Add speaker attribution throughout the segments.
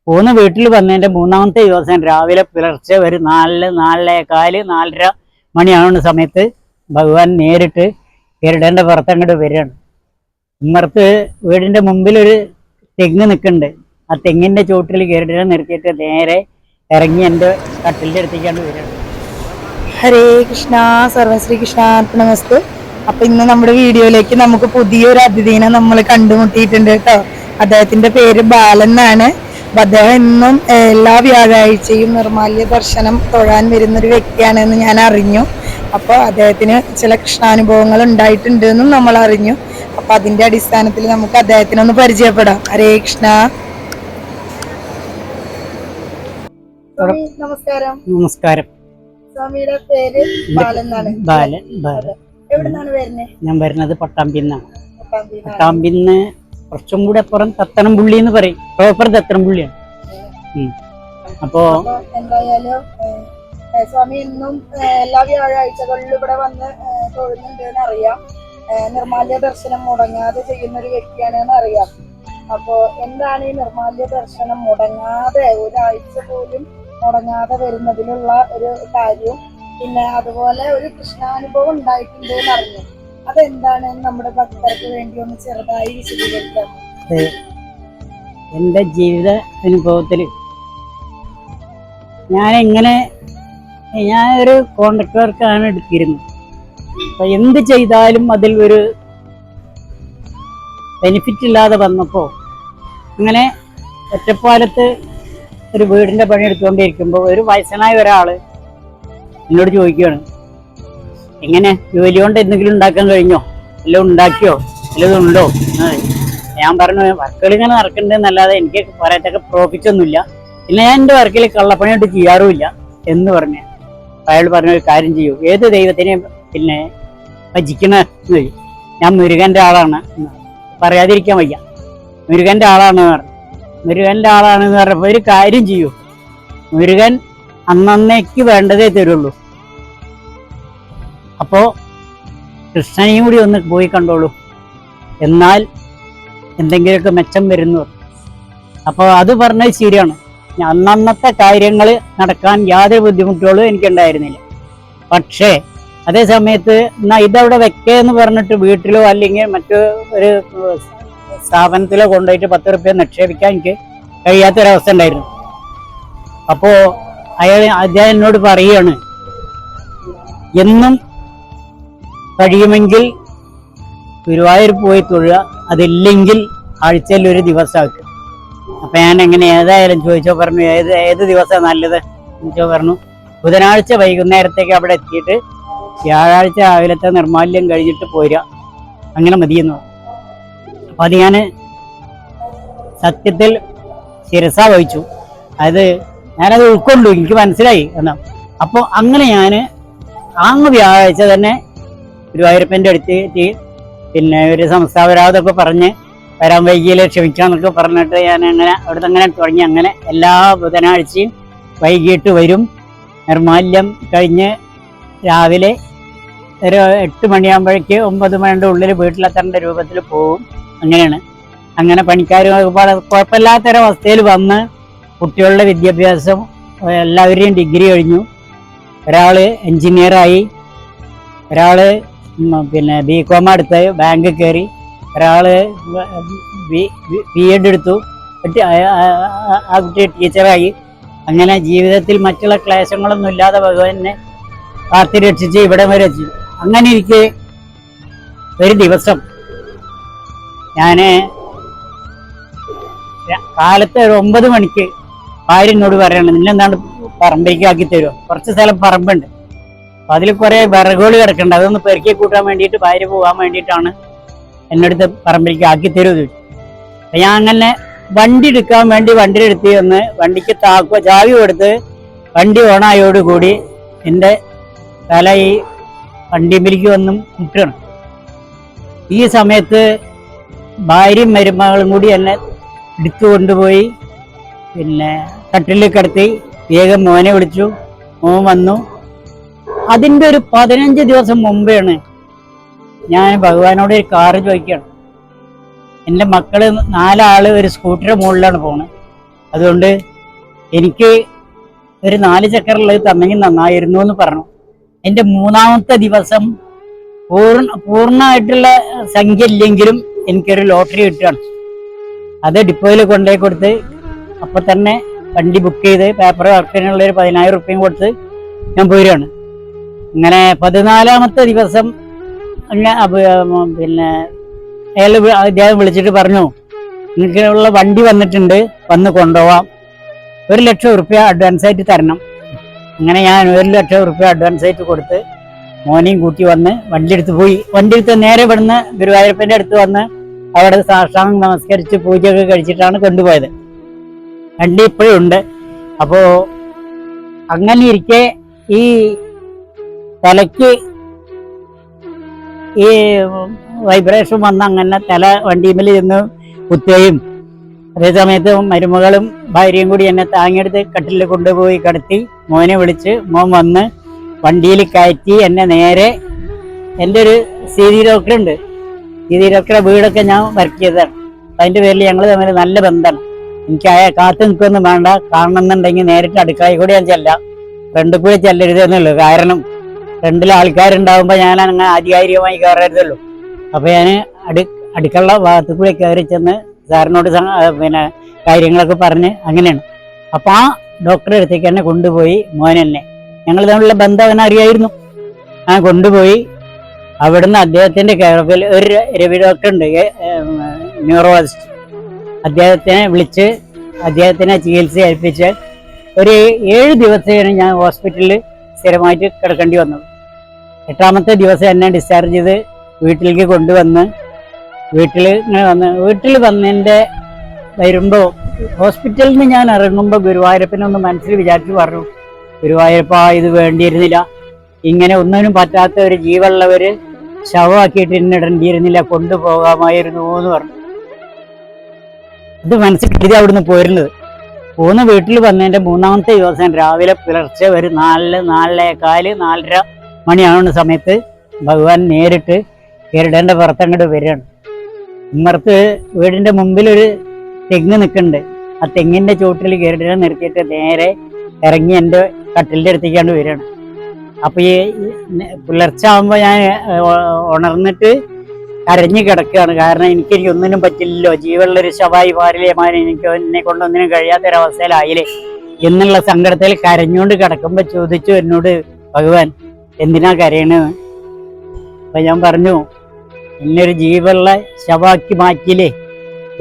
Speaker 1: പോന്ന് വീട്ടിൽ വന്നതിൻ്റെ 3-ാമത്തെ ദിവസം രാവിലെ പുലർച്ചെ ഒരു 4, 4:15, 4:30 മണിയാവുന്ന സമയത്ത് ഭഗവാൻ നേരിട്ട് ഗരുഡൻ്റെ പുറത്തങ്ങോട്ട് വരികയാണ്. ഉമ്മർത്ത് വീടിൻ്റെ മുമ്പിലൊരു തെങ്ങ് നിൽക്കുന്നുണ്ട്. ആ തെങ്ങിൻ്റെ ചുവട്ടിൽ ഗരുഡനെ നിർത്തിയിട്ട് നേരെ ഇറങ്ങി എൻ്റെ കട്ടിലിൻ്റെ അടുത്തേക്കാണ്ട് വരികയാണ്.
Speaker 2: ഹരേ കൃഷ്ണ, സർവശ്രീ കൃഷ്ണാർപ്പണമസ്തു. അപ്പൊ ഇന്ന് നമ്മുടെ വീഡിയോയിലേക്ക് നമുക്ക് പുതിയൊരു അതിഥീനെ നമ്മൾ കണ്ടുമുട്ടിയിട്ടുണ്ട് കേട്ടോ. അദ്ദേഹത്തിന്റെ പേര് ബാലൻ എന്നാണ്. അദ്ദേഹം എന്നും എല്ലാ വ്യാഴാഴ്ചയും നിർമാല്യ ദർശനം തൊഴാൻ വരുന്നൊരു വ്യക്തിയാണെന്ന് ഞാൻ അറിഞ്ഞു. അപ്പോൾ അദ്ദേഹത്തിന് ചില കൃഷ്ണാനുഭവങ്ങൾ ഉണ്ടായിട്ടുണ്ട് എന്നും നമ്മൾ അറിഞ്ഞു. അപ്പൊ അതിന്റെ അടിസ്ഥാനത്തിൽ നമുക്ക് അദ്ദേഹത്തിനെ ഒന്ന് പരിചയപ്പെടാം. ഹരേ കൃഷ്ണ. നമസ്കാരം.
Speaker 1: നമസ്കാരം.
Speaker 2: സ്വാമിയുടെ പേര് ബാലൻ എന്നാണ്.
Speaker 1: ബാലൻ.
Speaker 2: എവിടുന്നാണ് വരുന്നത്?
Speaker 1: ഞാൻ വരുന്നത് പട്ടാമ്പിന്നാണ്. പട്ടാമ്പിന്ന് കുറച്ചും കൂടെ അപ്പുറം തത്തനംപുള്ളി എന്ന് പറയും. പ്രോപ്പർ തത്തനംപുള്ളിയാണ്. അപ്പോ
Speaker 2: എന്തായാലും സ്വാമി ഇന്നും എല്ലാ വ്യാഴാഴ്ചകളിലും ഇവിടെ വന്ന് തൊഴുന്നുണ്ട് എന്ന് അറിയാം. നിർമാല്യ ദർശനം മുടങ്ങാതെ ചെയ്യുന്ന ഒരു വ്യക്തിയാണെന്ന് അറിയാം. അപ്പോ എന്താണ് ഈ നിർമാല്യ ദർശനം മുടങ്ങാതെ ഒരാഴ്ച പോലും മുടങ്ങാതെ വരുന്നതിലുള്ള ഒരു കാര്യവും, പിന്നെ അതുപോലെ ഒരു കൃഷ്ണാനുഭവം ഉണ്ടായിട്ടുണ്ട് എന്ന് അറിഞ്ഞു. അതെന്താണ് നമ്മുടെ ഭക്തർക്ക് വേണ്ടി ഒന്ന് ചെറുതായി വിശദീകരിക്കാം.
Speaker 1: എൻ്റെ ജീവിത അനുഭവത്തിൽ ഞാനൊരു കോൺട്രാക്ട് വർക്കാണ് എടുത്തിരുന്നത്. അപ്പം എന്ത് ചെയ്താലും അതിൽ ഒരു ബെനിഫിറ്റ് ഇല്ലാതെ വന്നപ്പോൾ അങ്ങനെ ഒറ്റപ്പാലത്ത് ഒരു വീടിൻ്റെ പണി എടുത്തുകൊണ്ടിരിക്കുമ്പോൾ ഒരു വയസ്സനായ ഒരാൾ എന്നോട് ചോദിക്കുകയാണ്, എങ്ങനെ ജോലി കൊണ്ട് എന്തെങ്കിലും ഉണ്ടാക്കാൻ കഴിഞ്ഞോ, എല്ലാം ഉണ്ടാക്കിയോ, എല്ലാം ഉണ്ടോ? ഞാൻ പറഞ്ഞു, വർക്കുകൾ ഇങ്ങനെ നടക്കണ്ടെന്നല്ലാതെ എനിക്ക് പറയത്തക്ക പ്രോഫിറ്റ് ഒന്നുമില്ല, പിന്നെ ഞാൻ എൻ്റെ വർക്കിൽ കള്ളപ്പണിയായിട്ട് ചെയ്യാറുമില്ല എന്ന് പറഞ്ഞു. അയാൾ പറഞ്ഞ ഒരു കാര്യം ചെയ്യൂ, ഏത് ദൈവത്തിനെയും പിന്നെ ഭജിക്കണ, ഞാൻ മുരുകൻ്റെ ആളാണ്, പറയാതിരിക്കാൻ വയ്യ, മുരുകൻ്റെ ആളാണെന്ന് പറഞ്ഞു. മുരുകൻ്റെ ആളാണെന്ന് പറഞ്ഞപ്പോൾ ഒരു കാര്യം ചെയ്യൂ, മുരുകൻ അന്നേക്ക് വേണ്ടതേ തരുള്ളൂ, അപ്പോൾ കൃഷ്ണനെയും കൂടി ഒന്ന് പോയി കണ്ടോളൂ, എന്നാൽ എന്തെങ്കിലുമൊക്കെ മെച്ചം വരുന്നു. അപ്പോൾ അത് പറഞ്ഞത് ശരിയാണ്. അന്നത്തെ കാര്യങ്ങൾ നടക്കാൻ യാതൊരു ബുദ്ധിമുട്ടുകളും എനിക്കുണ്ടായിരുന്നില്ല. പക്ഷേ അതേ സമയത്ത് എന്നാൽ ഇതവിടെ വെക്കേന്ന് പറഞ്ഞിട്ട് വീട്ടിലോ അല്ലെങ്കിൽ മറ്റു ഒരു സ്ഥാപനത്തിലോ കൊണ്ടുപോയിട്ട് 10 റുപ്യ നിക്ഷേപിക്കാൻ എനിക്ക് കഴിയാത്തൊരവസ്ഥ ഉണ്ടായിരുന്നു. അപ്പോൾ അദ്ദേഹം എന്നോട് പറയുകയാണ്, എന്നും കഴിയുമെങ്കിൽ ഗുരുവായൂർ പോയി തൊഴുക, അതില്ലെങ്കിൽ ആഴ്ചയിൽ ഒരു ദിവസമാക്കുക. അപ്പം ഞാൻ എങ്ങനെ ഏതായാലും ചോദിച്ചോ പറഞ്ഞു, ഏത് ദിവസമാണ് നല്ലത് ചോദിച്ചോ പറഞ്ഞു, ബുധനാഴ്ച വൈകുന്നേരത്തേക്ക് അവിടെ എത്തിയിട്ട് വ്യാഴാഴ്ച രാവിലത്തെ നിർമാല്യം കഴിഞ്ഞിട്ട് പോരുക, അങ്ങനെ മതിയെന്ന് പറഞ്ഞു. അപ്പം അത് ഞാൻ സത്യത്തിൽ ശിരസ വഹിച്ചു. ഞാനത് ഉൾക്കൊണ്ടു, എനിക്ക് മനസ്സിലായി എന്നാ. അപ്പോൾ അങ്ങനെ ഞാൻ വ്യാഴാഴ്ച തന്നെ ഗുരുവായൂരപ്പൻ്റെ അടുത്ത് പിന്നെ ഒരു സംസ്ഥാപരാതൊക്കെ പറഞ്ഞ് വരാൻ വൈകിയിൽ ക്ഷമിക്കാന്നൊക്കെ പറഞ്ഞിട്ട് ഞാൻ അങ്ങനെ അവിടുന്ന് അങ്ങനെ തുടങ്ങി. അങ്ങനെ എല്ലാ ബുധനാഴ്ചയും വൈകിട്ട് വരും, നിർമാല്യം കഴിഞ്ഞ് രാവിലെ ഒരു 8 മണിയാകുമ്പോഴേക്ക് 9 മണിയുടെ ഉള്ളിൽ വീട്ടിലെത്തേണ്ട രൂപത്തിൽ പോവും. അങ്ങനെയാണ്. അങ്ങനെ പണിക്കാരും കുഴപ്പമില്ലാത്തൊരവസ്ഥയിൽ വന്ന് കുട്ടികളുടെ വിദ്യാഭ്യാസം എല്ലാവരെയും ഡിഗ്രി കഴിഞ്ഞു. ഒരാൾ എൻജിനീയറായി, ഒരാൾ പിന്നെ BCom എടുത്ത് ബാങ്കിൽ കയറി, ഒരാൾ B.Ed എടുത്തു, ആ കുട്ടി ടീച്ചറായി. അങ്ങനെ ജീവിതത്തിൽ മറ്റുള്ള ക്ലേശങ്ങളൊന്നും ഇല്ലാതെ ഭഗവാനെ കാത്തി രക്ഷിച്ച് ഇവിടെ വരെ എത്തി. അങ്ങനെ ഇരിക്കെ ഒരു ദിവസം ഞാൻ കാലത്ത് ഒരു 9 മണിക്ക് ഭാര്യ എന്നോട് പറയണം, നിന്നെന്താണ് പറമ്പേക്ക് ആക്കി തരുമോ, കുറച്ച് സ്ഥലം പറമ്പുണ്ട്, അപ്പം അതിൽ കുറേ വിറകുകൾ കിടക്കുന്നുണ്ട്, അതൊന്ന് പെറുക്കി കൂട്ടാൻ വേണ്ടിയിട്ട് ഭാര്യ പോകാൻ വേണ്ടിയിട്ടാണ് എന്നടുത്ത് പറമ്പിലേക്ക് ആക്കി തരുമോ. അപ്പം ഞാൻ അങ്ങനെ വണ്ടി എടുക്കാൻ വേണ്ടി വണ്ടിയുടെ അടുത്ത് വന്ന് വണ്ടിക്ക് ചാവി കൊടുത്ത് വണ്ടി ഓണായോടുകൂടി എൻ്റെ തല ഈ വണ്ടിയിലേക്ക് വന്ന് മുട്ടണം. ഈ സമയത്ത് ഭാര്യയും മരുമകളും കൂടി എന്നെ എടുത്തു കൊണ്ടുപോയി പിന്നെ കട്ടിലിൽ കിടത്തി വേഗം മോനെ വിളിച്ചു. മോൻ വന്നു. അതിൻ്റെ ഒരു 15 ദിവസം മുമ്പെയാണ് ഞാൻ ഭഗവാനോട് ഒരു കാറ് ചോദിക്കുകയാണ്. എൻ്റെ മക്കള് 4 ആള് ഒരു സ്കൂട്ടറിന്റെ മുകളിലാണ് പോകുന്നത്. അതുകൊണ്ട് എനിക്ക് ഒരു 4 ചക്കറുള്ളത് തന്നെങ്കിൽ നന്നായിരുന്നു എന്ന് പറഞ്ഞു. എൻ്റെ 3-ാമത്തെ ദിവസം പൂർണ്ണമായിട്ടുള്ള സംഖ്യ ഇല്ലെങ്കിലും എനിക്കൊരു ലോട്ടറി കിട്ടുകയാണ്. അത് ഡിപ്പോയിൽ കൊണ്ടുപോയി കൊടുത്ത് അപ്പം തന്നെ വണ്ടി ബുക്ക് ചെയ്ത് പേപ്പർ വർക്കിനുള്ള ഒരു 10,000 റുപ്യയും കൊടുത്ത് ഞാൻ പോരുകയാണ്. അങ്ങനെ 14-ാമത്തെ ദിവസം പിന്നെ അദ്ദേഹം വിളിച്ചിട്ട് പറഞ്ഞു, നിങ്ങൾക്കുള്ള വണ്ടി വന്നിട്ടുണ്ട്, വന്ന് കൊണ്ടുപോവാം, 1,00,000 റുപ്യ അഡ്വാൻസ് ആയിട്ട് തരണം. അങ്ങനെ ഞാൻ 1,00,000 റുപ്യ അഡ്വാൻസ് ആയിട്ട് കൊടുത്ത് മോനെയും കൂട്ടി വന്ന് വണ്ടി എടുത്ത് പോയി. വണ്ടി എടുത്ത് നേരെ ഇവിടുന്ന് ഗുരുവായൂരപ്പൻ്റെ അടുത്ത് വന്ന് അവിടെ സാഷ്ടാംഗം നമസ്കരിച്ച് പൂജയൊക്കെ കഴിച്ചിട്ടാണ് കൊണ്ടുപോയത്. വണ്ടി ഇപ്പോഴും ഉണ്ട്. അപ്പോ അങ്ങനെ ഇരിക്കെ ഈ തലയ്ക്ക് ഈ വൈബ്രേഷൻ വന്ന് അങ്ങനെ തല വണ്ടിയിൽ ചെന്ന് കുത്തുകയും അതേ സമയത്ത് മരുമകളും ഭാര്യയും കൂടി എന്നെ താങ്ങിയെടുത്ത് കട്ടിലിൽ കൊണ്ടുപോയി കിടത്തി മോനെ വിളിച്ച് മോൻ വന്ന് വണ്ടിയിൽ കയറ്റി എന്നെ നേരെ എൻ്റെ ഒരു സീതി ഡോക്ടറുണ്ട്, സീതി ഡോക്ടറെ വീടൊക്കെ ഞാൻ വർക്ക് ചെയ്തതാണ്. അതിൻ്റെ പേരിൽ ഞങ്ങൾ തമ്മിൽ നല്ല ബന്ധമാണ്. എനിക്ക് കാത്തു നിൽക്കൊന്നും വേണ്ട, കാണണമെന്നുണ്ടെങ്കിൽ നേരിട്ട് അടുക്കളയിൽ കൂടി ഞാൻ ചെല്ലാം, ഫ്രണ്ടിൽ കൂടി ചെല്ലരുതെന്നുള്ളൂ. കാരണം ഫ്രണ്ടിൽ ആൾക്കാരുണ്ടാകുമ്പോൾ ഞാൻ അങ്ങനെ ആധികാരികമായി കയറരുതല്ലോ. അപ്പോൾ ഞാൻ അടുക്കള ഭാഗത്ത് കൂടി കയറി ചെന്ന് സാറിനോട് പിന്നെ കാര്യങ്ങളൊക്കെ പറഞ്ഞ് അങ്ങനെയാണ്. അപ്പം ആ ഡോക്ടറെ അടുത്തേക്ക് എന്നെ കൊണ്ടുപോയി. മോനെന്നെ ഞങ്ങൾ തമ്മിലുള്ള ബന്ധം അവനെ അറിയായിരുന്നു. ഞാൻ കൊണ്ടുപോയി അവിടുന്ന് അദ്ദേഹത്തിൻ്റെ കെയർഫിൽ ഒരു രവി ഡോക്ടർ ഉണ്ട്, ന്യൂറോളജിസ്റ്റ്, അദ്ദേഹത്തിനെ വിളിച്ച് അദ്ദേഹത്തിനെ ചികിത്സ ഏൽപ്പിച്ച് ഒരു 7 ദിവസമാണ് ഞാൻ ഹോസ്പിറ്റലിൽ സ്ഥിരമായിട്ട് കിടക്കേണ്ടി വന്നത്. 8-ാമത്തെ ദിവസം എന്നെ ഡിസ്ചാർജ് ചെയ്ത് വീട്ടിലേക്ക് കൊണ്ടുവന്ന് വീട്ടിൽ വന്നതിൻ്റെ വരുമ്പോൾ ഹോസ്പിറ്റലിൽ നിന്ന് ഞാൻ ഇറങ്ങുമ്പോൾ ഗുരുവായൂരപ്പനൊന്ന് മനസ്സിൽ വിചാരിച്ച് പറഞ്ഞു, ഗുരുവായൂരപ്പ ഇത് വേണ്ടിയിരുന്നില്ല, ഇങ്ങനെ ഒന്നിനും പറ്റാത്ത ഒരു ജീവനുള്ളവർ ശവമാക്കിയിട്ട് ഇന്നിടേണ്ടിയിരുന്നില്ല, കൊണ്ടുപോകാമായിരുന്നു എന്ന് പറഞ്ഞു. ഇത് മനസ്സിൽ കരുതി അവിടുന്ന് പോരുന്നത്. പോന്ന് വീട്ടിൽ വന്നതിൻ്റെ 3-ാമത്തെ ദിവസം രാവിലെ പുലർച്ചെ ഒരു 4-4:15, 4:30 മണിയാവുന്ന സമയത്ത് ഭഗവാൻ നേരിട്ട് ഗരുഡൻ്റെ പുറത്തങ്ങോട്ട് വരികയാണ്. ഉമ്മർത്ത് വീടിൻ്റെ മുമ്പിലൊരു തെങ്ങ് നിൽക്കുന്നുണ്ട്. ആ തെങ്ങിൻ്റെ ചുവട്ടിൽ ഗരുഡനെ നിർത്തിയിട്ട് നേരെ ഇറങ്ങി എൻ്റെ കട്ടിലിൻ്റെ അടുത്തേക്കാണ്ട് വരികയാണ്. അപ്പോൾ ഈ പുലർച്ചെ ആകുമ്പോൾ ഞാൻ ഉണർന്നിട്ട് കരഞ്ഞു കിടക്കുകയാണ്. കാരണം എനിക്ക് ഒന്നിനും പറ്റില്ലല്ലോ, ജീവനുള്ളൊരു ശവായി പാരിലേമാരി എനിക്ക് എന്നെ കൊണ്ടൊന്നിനും കഴിയാത്തൊരവസ്ഥയിലായില്ലേ എന്നുള്ള സങ്കടത്തിൽ കരഞ്ഞുകൊണ്ട് കിടക്കുമ്പോൾ ചോദിച്ചു എന്നോട്, ഭഗവാൻ എന്തിനാ കരയണെന്ന്. അപ്പം ഞാൻ പറഞ്ഞു, എന്നൊരു ജീവനുള്ള ശവാക്കി മാറ്റിയില്ലേ,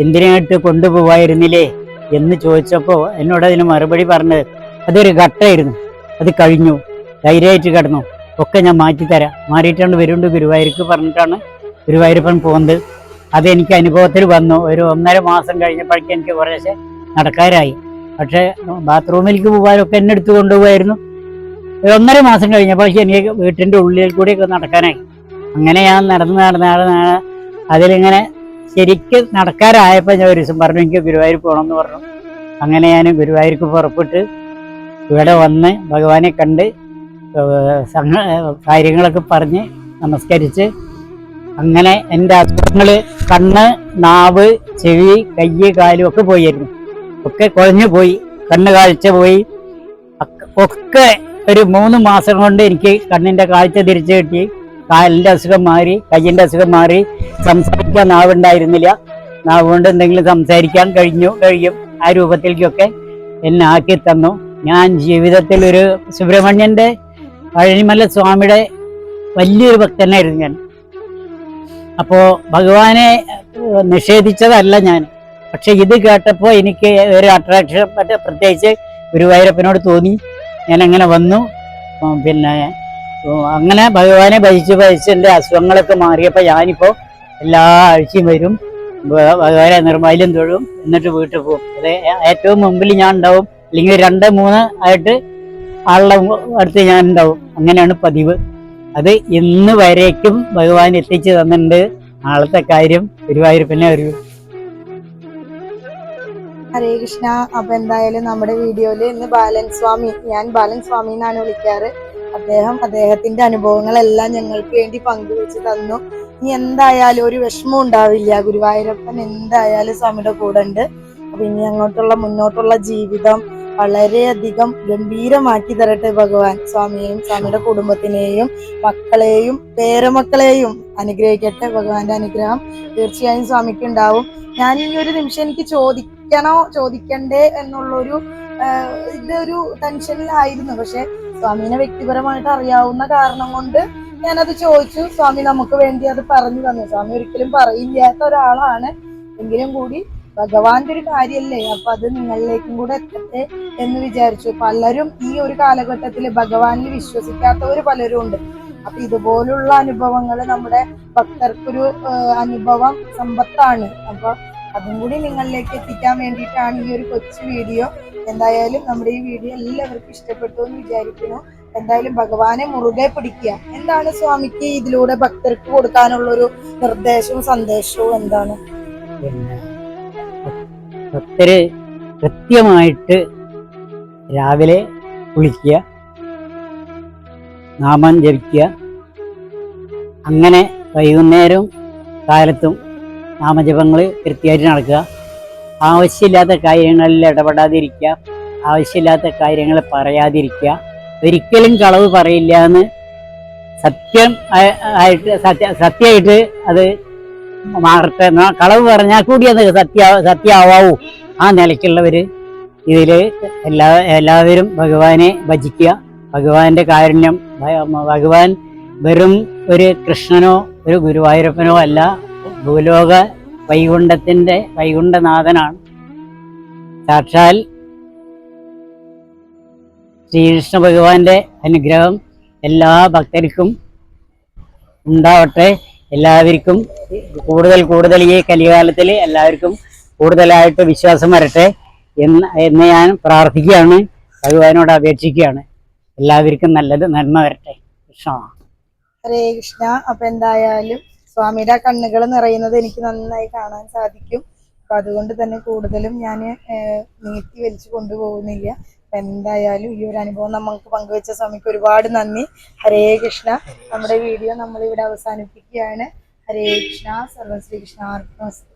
Speaker 1: എന്തിനായിട്ട് കൊണ്ടുപോവായിരുന്നില്ലേ എന്ന് ചോദിച്ചപ്പോൾ എന്നോട് അതിന് മറുപടി പറഞ്ഞത്, അതൊരു ഘട്ടമായിരുന്നു, അത് കഴിഞ്ഞു, ധൈര്യമായിട്ട് കിടന്നു, ഒക്കെ ഞാൻ മാറ്റിത്തരാം, മാറിയിട്ടാണ് വരുന്നുണ്ട് ഗുരുവായൂർക്ക് പറഞ്ഞിട്ടാണ് ഗുരുവായൂരപ്പൻ പോകുന്നത്. അതെനിക്ക് അനുഭവത്തിൽ വന്നു. ഒരു 1.5 മാസം കഴിഞ്ഞപ്പോഴേക്കും എനിക്ക് കുറേശ്ശെ നടക്കാറായി. പക്ഷേ ബാത്റൂമിലേക്ക് പോകാനൊക്കെ എന്നെ എടുത്ത് കൊണ്ടുപോകായിരുന്നു. ഒരു 1.5 മാസം കഴിഞ്ഞപ്പോഴേക്കും എനിക്ക് വീട്ടിൻ്റെ ഉള്ളിൽ കൂടിയൊക്കെ നടക്കാനായി. അങ്ങനെ ഞാൻ നടന്ന് അതിലിങ്ങനെ ശരിക്കും നടക്കാറായപ്പോൾ ഞാൻ ഒരു ദിവസം പറഞ്ഞു, എനിക്ക് ഗുരുവായൂർ പോകണമെന്ന് പറഞ്ഞു. അങ്ങനെ ഞാൻ ഗുരുവായൂർക്ക് പുറപ്പെട്ട് ഇവിടെ വന്ന് ഭഗവാനെ കണ്ട് കാര്യങ്ങളൊക്കെ പറഞ്ഞ് നമസ്കരിച്ച് അങ്ങനെ എൻ്റെ അസുഖങ്ങൾ കണ്ണ്, നാവ്, ചെവി, കൈ, കാലും ഒക്കെ പോയിരുന്നു. ഒക്കെ കുഴഞ്ഞു പോയി, കണ്ണ് കാഴ്ച പോയി. ഒക്കെ ഒരു 3 മാസം കൊണ്ട് എനിക്ക് കണ്ണിൻ്റെ കാഴ്ച തിരിച്ചു കിട്ടി. കാലിൻ്റെ അസുഖം മാറി, കയ്യിൻ്റെ അസുഖം മാറി. സംസാരിക്കാൻ നാവുണ്ടായിരുന്നില്ല, നാവ് കൊണ്ട് എന്തെങ്കിലും സംസാരിക്കാൻ കഴിയും. ആ രൂപത്തിലേക്കൊക്കെ എന്നെ ആക്കി തന്നു. ഞാൻ ജീവിതത്തിൽ ഒരു സുബ്രഹ്മണ്യൻ്റെ പഴനിമല സ്വാമിയുടെ വലിയൊരു ഭക്തനായിരുന്നു ഞാൻ. അപ്പോൾ ഭഗവാനെ നിഷേധിച്ചതല്ല ഞാൻ. പക്ഷെ ഇത് കേട്ടപ്പോൾ എനിക്ക് ഒരു അട്രാക്ഷൻ പ്രത്യേകിച്ച് ഗുരുവായൂരപ്പനോട് തോന്നി. ഞാൻ അങ്ങനെ വന്നു. പിന്നെ അങ്ങനെ ഭഗവാനെ ഭജിച്ച് എൻ്റെ അസുഖങ്ങളൊക്കെ മാറിയപ്പോൾ ഞാനിപ്പോൾ എല്ലാ ആഴ്ചയും വരും, ഭഗവാനെ നിർമ്മാല്യം തൊഴും, എന്നിട്ട് വീട്ടിൽ പോകും. അത് ഏറ്റവും മുമ്പിൽ ഞാൻ ഉണ്ടാവും, അല്ലെങ്കിൽ 2-3 ആയിട്ട് ആളുടെ അടുത്ത് ഞാൻ ഉണ്ടാവും. അങ്ങനെയാണ് പതിവ്. അത് ഇന്ന് വരേക്കും ഭഗവാൻ എത്തിച്ചു തന്നിട്ടുണ്ട്. നാളത്തെ കാര്യം ഗുരുവായൂരപ്പനെ അറിയൂ.
Speaker 2: ഹരേ കൃഷ്ണ. അപ്പൊ എന്തായാലും നമ്മുടെ വീഡിയോയില് ഇന്ന് ബാലൻ സ്വാമി, ഞാൻ ബാലൻ സ്വാമി എന്നാണ് വിളിക്കാറ്, അദ്ദേഹത്തിന്റെ അനുഭവങ്ങളെല്ലാം ഞങ്ങൾക്ക് വേണ്ടി പങ്കുവെച്ച് തന്നു. ഇനി എന്തായാലും ഒരു വിഷമം ഉണ്ടാവില്ല, ഗുരുവായൂരപ്പൻ എന്തായാലും സ്വാമിയുടെ കൂടെ ഉണ്ട്. അപ്പൊ ഇനി അങ്ങോട്ടുള്ള മുന്നോട്ടുള്ള ജീവിതം വളരെയധികം ഗംഭീരമാക്കി തരട്ടെ ഭഗവാൻ. സ്വാമിയെയും സ്വാമിയുടെ കുടുംബത്തിനെയും മക്കളെയും പേരമക്കളെയും അനുഗ്രഹിക്കട്ടെ. ഭഗവാന്റെ അനുഗ്രഹം തീർച്ചയായും സ്വാമിക്ക് ഉണ്ടാവും. ഞാൻ ഈ ഒരു നിമിഷം എനിക്ക് ചോദിക്കണ്ടേ എന്നുള്ളൊരു ഇതൊരു ടെൻഷനിലായിരുന്നു. പക്ഷെ സ്വാമിനെ വ്യക്തിപരമായിട്ട് അറിയാവുന്ന കാരണം കൊണ്ട് ഞാനത് ചോദിച്ചു. സ്വാമി നമുക്ക് വേണ്ടി അത് പറഞ്ഞു തന്നു. സ്വാമി ഒരിക്കലും പറയില്ലാത്ത ഒരാളാണ്. എങ്കിലും കൂടി ഭഗവാന്റെ ഒരു കാര്യല്ലേ, അപ്പൊ അത് നിങ്ങളിലേക്കും കൂടെ എത്തട്ടെ എന്ന് വിചാരിച്ചു. പലരും ഈ ഒരു കാലഘട്ടത്തിൽ ഭഗവാനിൽ വിശ്വസിക്കാത്തവർ പലരും ഉണ്ട്. അപ്പൊ ഇതുപോലുള്ള അനുഭവങ്ങൾ നമ്മുടെ ഭക്തർക്കൊരു അനുഭവം സമ്പത്താണ്. അപ്പൊ അതും കൂടി നിങ്ങളിലേക്ക് എത്തിക്കാൻ വേണ്ടിയിട്ടാണ് ഈ ഒരു കൊച്ചു വീഡിയോ. എന്തായാലും നമ്മുടെ ഈ വീഡിയോ എല്ലാവർക്കും ഇഷ്ടപ്പെട്ടു എന്ന് വിചാരിക്കുന്നു. എന്തായാലും ഭഗവാനെ മുറുകെ പിടിക്കുക. എന്താണ് സ്വാമിക്ക് ഇതിലൂടെ ഭക്തർക്ക് കൊടുക്കാനുള്ളൊരു നിർദ്ദേശവും സന്ദേശവും എന്താണ്?
Speaker 1: പിന്നെ ഭക്തര് കൃത്യമായിട്ട് രാവിലെ കുളിക്കുക, നാമം ജപിക്കുക, അങ്ങനെ വൈകുന്നേരം കാലത്തും നാമജപങ്ങൾ കൃത്യമായിട്ട് നടക്കുക. ആവശ്യമില്ലാത്ത കാര്യങ്ങളിൽ ഇടപെടാതിരിക്കുക, ആവശ്യമില്ലാത്ത കാര്യങ്ങൾ പറയാതിരിക്കുക. ഒരിക്കലും കളവ് പറയില്ല എന്ന് സത്യമായിട്ട് അത് മാറട്ടെ. കളവ് പറഞ്ഞാൽ കൂടി അത് സത്യമാവൂ. ആ നിലയ്ക്കുള്ളവർ ഇതിൽ എല്ലാവരും ഭഗവാനെ ഭജിക്കുക. ഭഗവാന്റെ കാരുണ്യം, ഭഗവാൻ വെറും ഒരു കൃഷ്ണനോ ഒരു ഗുരുവായൂരപ്പനോ അല്ല, ഭൂലോക വൈകുണ്ഠനാഥനാണ്. സാക്ഷാൽ ശ്രീകൃഷ്ണ ഭഗവാന്റെ അനുഗ്രഹം എല്ലാ ഭക്തർക്കും ഉണ്ടാവട്ടെ. എല്ലാവർക്കും കൂടുതൽ ഈ കലികാലത്തിൽ എല്ലാവർക്കും കൂടുതലായിട്ട് വിശ്വാസം വരട്ടെ എന്ന് ഞാൻ പ്രാർത്ഥിക്കുകയാണ്, ഭഗവാനോട് അപേക്ഷിക്കുകയാണ്. എല്ലാവർക്കും നന്മ വരട്ടെ. കൃഷ്ണ
Speaker 2: ഹരേ കൃഷ്ണ. അപ്പൊ എന്തായാലും സ്വാമിയുടെ കണ്ണുകൾ നിറയുന്നത് എനിക്ക് നന്നായി കാണാൻ സാധിക്കും. അപ്പൊ അതുകൊണ്ട് തന്നെ കൂടുതലും ഞാൻ നീട്ടി വലിച്ചു കൊണ്ടുപോകുന്നില്ല. അപ്പൊ എന്തായാലും ഈ ഒരു അനുഭവം നമുക്ക് പങ്കുവെച്ച സ്വാമിക്ക് ഒരുപാട് നന്ദി. ഹരേ കൃഷ്ണ. നമ്മുടെ വീഡിയോ നമ്മളിവിടെ അവസാനിപ്പിക്കുകയാണ്. ഹരേ കൃഷ്ണ. സർവ്വ ശ്രീകൃഷ്ണാർപ്പണമസ്തു.